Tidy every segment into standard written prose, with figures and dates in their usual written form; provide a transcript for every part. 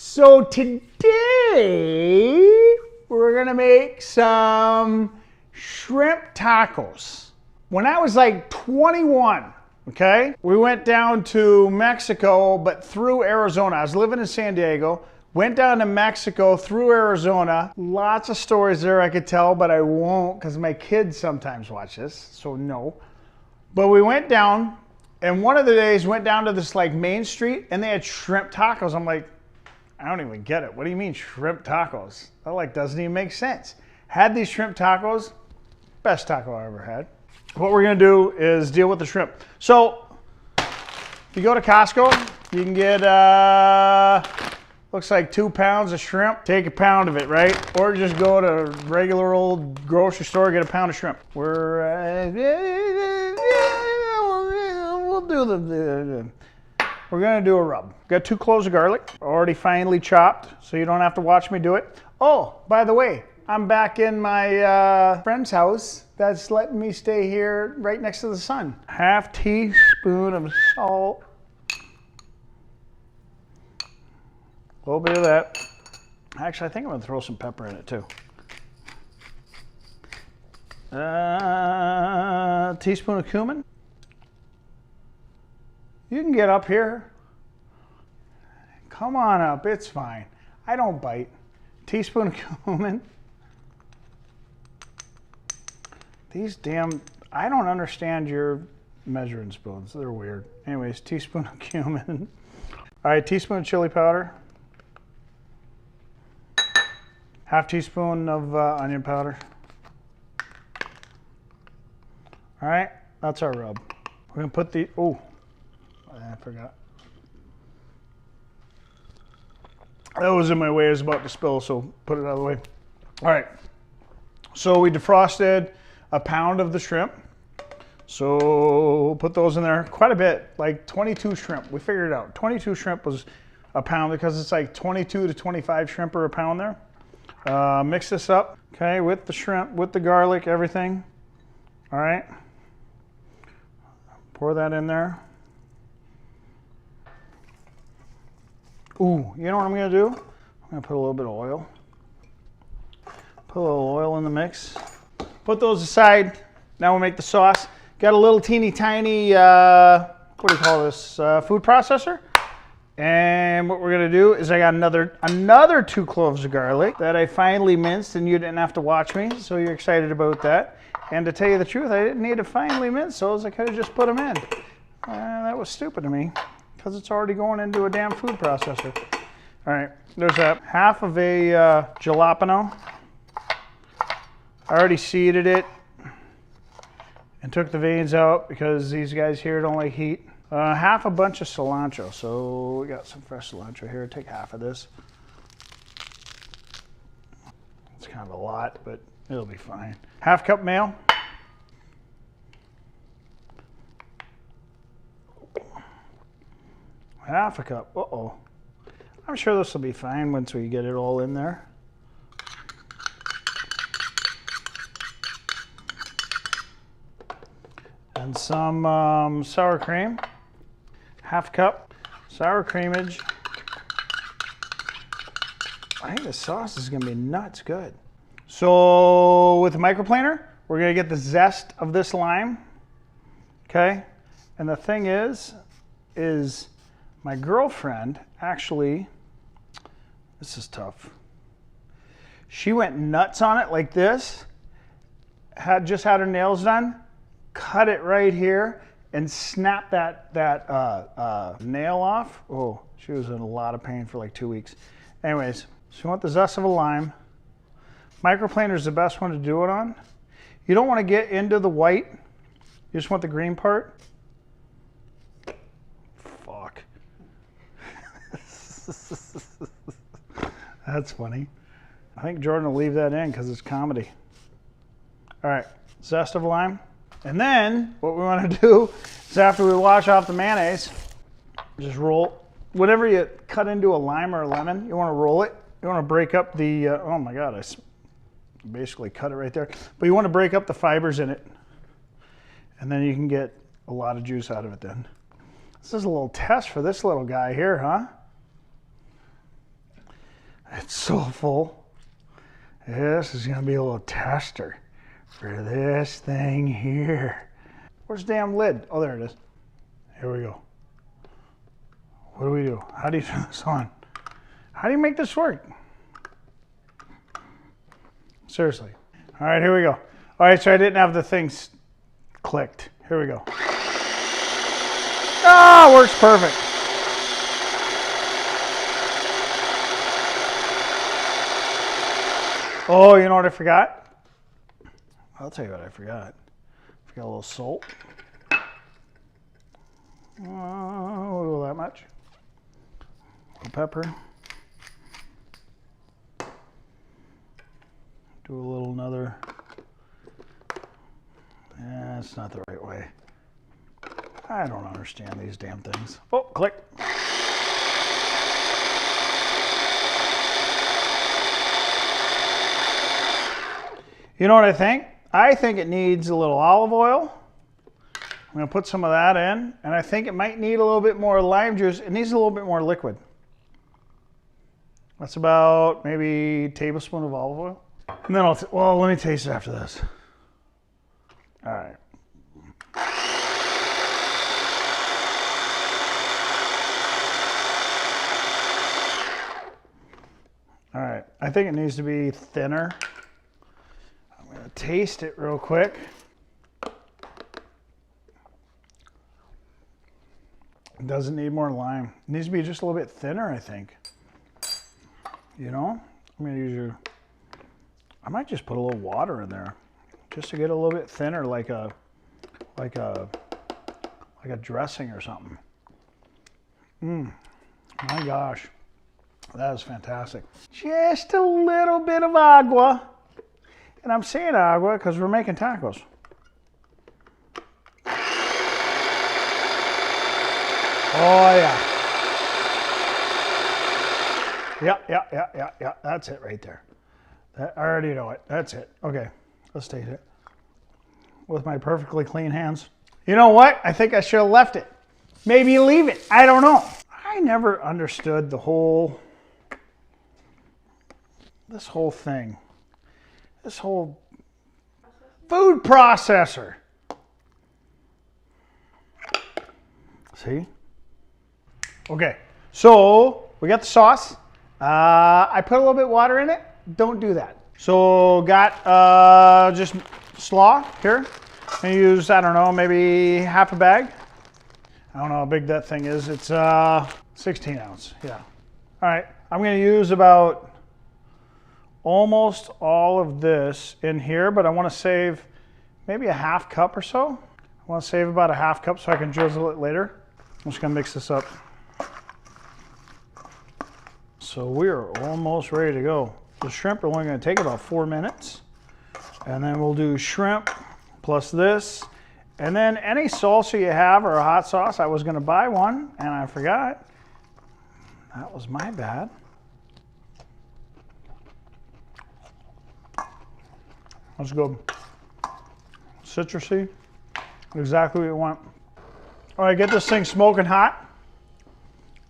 So today we're gonna make some shrimp tacos. When I was like 21, okay, we went down to Mexico, but through Arizona. I was living in San Diego, went down to Mexico through Arizona. Lots of stories there I could tell, but I won't because my kids sometimes watch this, so no. But we went down, and one of the days went down to this like main street, and they had shrimp tacos. I'm like, I don't even get it. What do you mean shrimp tacos? That like doesn't even make sense. Had these shrimp tacos, best taco I ever had. What we're gonna do is deal with the shrimp. So if you go to Costco, you can get, looks like 2 pounds of shrimp. Take a pound of it, right? Or just go to regular old grocery store, get a pound of shrimp. We'll do we're gonna do a rub. Got 2 cloves of garlic, already finely chopped, so you don't have to watch me do it. Oh, by the way, I'm back in my friend's house that's letting me stay here right next to the sun. Half teaspoon of salt. A little bit of that. Actually, I think I'm gonna throw some pepper in it too. Teaspoon of cumin. You can get up here. Come on up, it's fine. I don't bite. Teaspoon of cumin. These damn, I don't understand your measuring spoons. They're weird. Anyways, teaspoon of cumin. All right, teaspoon of chili powder. Half teaspoon of onion powder. All right, that's our rub. We're gonna put the, oh, I forgot. That was in my way, I was about to spill, so put it out of the way. All right, so we defrosted a pound of the shrimp. So put those in there, quite a bit, like 22 shrimp. We figured it out, 22 shrimp was a pound because it's like 22 to 25 shrimp per a pound there. Mix this up, okay, with the shrimp, with the garlic, everything. All right, pour that in there. Ooh, you know what I'm gonna do? I'm gonna put a little bit of oil. Put a little oil in the mix. Put those aside. Now we'll make the sauce. Got a little teeny tiny, what do you call this? Food processor. And what we're gonna do is I got another 2 cloves of garlic that I finely minced, and you didn't have to watch me, so you're excited about that. And to tell you the truth, I didn't need to finely mince those. I could have just put them in. That was stupid of me, because it's already going into a damn food processor. All right, there's that. Half of a jalapeno. I already seeded it and took the veins out because these guys here don't like heat. Half a bunch of cilantro. So we got some fresh cilantro here. Take half of this. It's kind of a lot, but it'll be fine. Half cup mayo. Half a cup. Uh-oh. I'm sure this will be fine once we get it all in there. And some sour cream. Half cup. Sour creamage. I think the sauce is going to be nuts good. So with the microplaner, we're going to get the zest of this lime. Okay? And the thing is my girlfriend actually, this is tough. She went nuts on it like this, just had her nails done, cut it right here, and snapped that nail off. Oh, she was in a lot of pain for like 2 weeks. Anyways, so you want the zest of a lime. Microplaner is the best one to do it on. You don't want to get into the white. You just want the green part. Fuck. That's funny. I think Jordan will leave that in because it's comedy. All right, zest of lime. And then what we want to do is after we wash off the mayonnaise, just roll, whatever you cut into a lime or a lemon, you want to roll it. You want to break up the, oh my God, I basically cut it right there. But you want to break up the fibers in it. And then you can get a lot of juice out of it then. This is a little test for this little guy here, huh? so full. This is gonna be a little tester for this thing here. Where's the damn lid? Oh, there it is. Here we go. What do we do? How do you turn this on? How do you make this work? Seriously. All right, here we go. All right, so I didn't have the things clicked. Here we go. Ah, works perfect. Oh, you know what I forgot? I'll tell you what I forgot. I forgot a little salt. We'll go that much. A little pepper. Do a little another. That's not the right way. I don't understand these damn things. Oh, click. You know what I think? I think it needs a little olive oil. I'm going to put some of that in, and I think it might need a little bit more lime juice. It needs a little bit more liquid. That's about maybe a tablespoon of olive oil. And then well, let me taste it after this. All right. All right, I think it needs to be thinner. I'm gonna taste it real quick. It doesn't need more lime. It needs to be just a little bit thinner, I think. You know, I'm gonna use I might just put a little water in there, just to get a little bit thinner, like a dressing or something. My gosh, that is fantastic. Just a little bit of agua, and I'm saying agua because we're making tacos. Oh yeah. Yeah. That's it right there. I already know it. That's it. Okay, let's taste it. With my perfectly clean hands. You know what? I think I should have left it. Maybe leave it. I don't know. I never understood this whole thing. This whole food processor. See? Okay, so we got the sauce. I put a little bit of water in it. Don't do that. So got just slaw here. I use, I don't know, maybe half a bag. I don't know how big that thing is. It's 16 ounce, yeah. All right, I'm gonna use about almost all of this in here, but I wanna save maybe a half cup or so. I wanna save about a half cup so I can drizzle it later. I'm just gonna mix this up. So we're almost ready to go. The shrimp are only gonna take about 4 minutes. And then we'll do shrimp plus this. And then any salsa you have or a hot sauce, I was gonna buy one and I forgot. That was my bad. Let's go. Citrusy, exactly what you want. All right, get this thing smoking hot.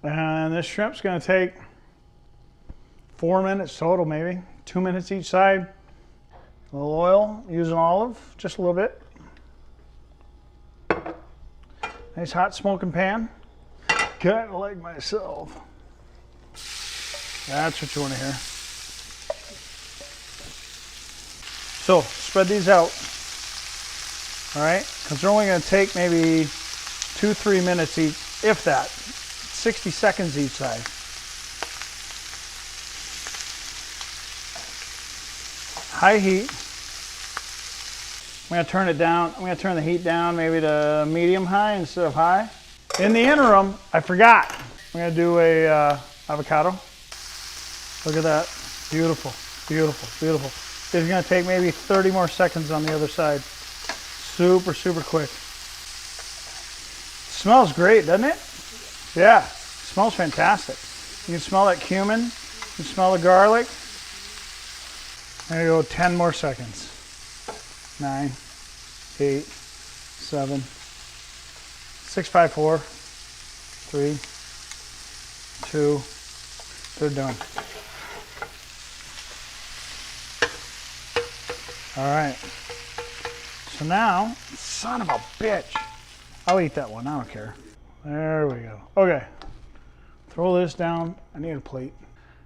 And this shrimp's gonna take 4 minutes total, maybe. 2 minutes each side. A little oil, use an olive, just a little bit. Nice hot smoking pan. Kind of like myself. That's what you want to hear. So spread these out. All right, because they're only going to take maybe 2-3 minutes each, if that. 60 seconds each side. High heat. I'm going to turn it down. I'm going to turn the heat down maybe to medium high instead of high. In the interim, I forgot. I'm going to do a avocado. Look at that. Beautiful, beautiful, beautiful. It's going to take maybe 30 more seconds on the other side. Super, super quick. Smells great, doesn't it? Yeah, smells fantastic. You can smell that cumin. You can smell the garlic. There you go, 10 more seconds. 9, 8, 7, 6, 5, 4, 3, 2, they're done. All right. So now, son of a bitch. I'll eat that one, I don't care. There we go. Okay. Throw this down. I need a plate.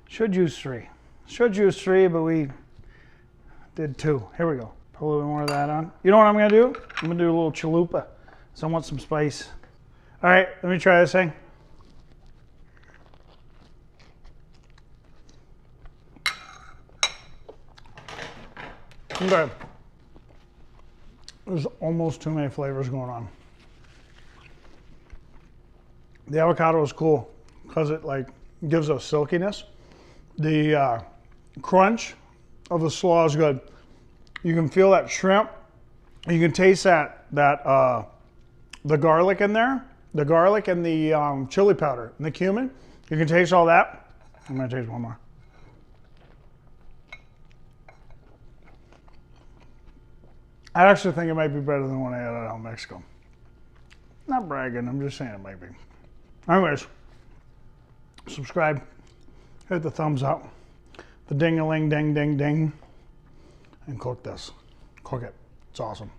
Should use 3. Should use 3, but we did 2. Here we go. Put a little bit more of that on. You know what I'm gonna do? I'm gonna do a little chalupa. So I want some spice. All right, let me try this thing. Okay. There's almost too many flavors going on. The avocado is cool because it like gives us silkiness. The crunch of the slaw is good. You can feel that shrimp. You can taste that the garlic in there, the garlic and the chili powder and the cumin. You can taste all that. I'm gonna taste one more. I actually think it might be better than when I had it out in Mexico. Not bragging, I'm just saying it might be. Anyways, subscribe, hit the thumbs up, the ding-a-ling, ding, ding, ding, and cook this. Cook it. It's awesome.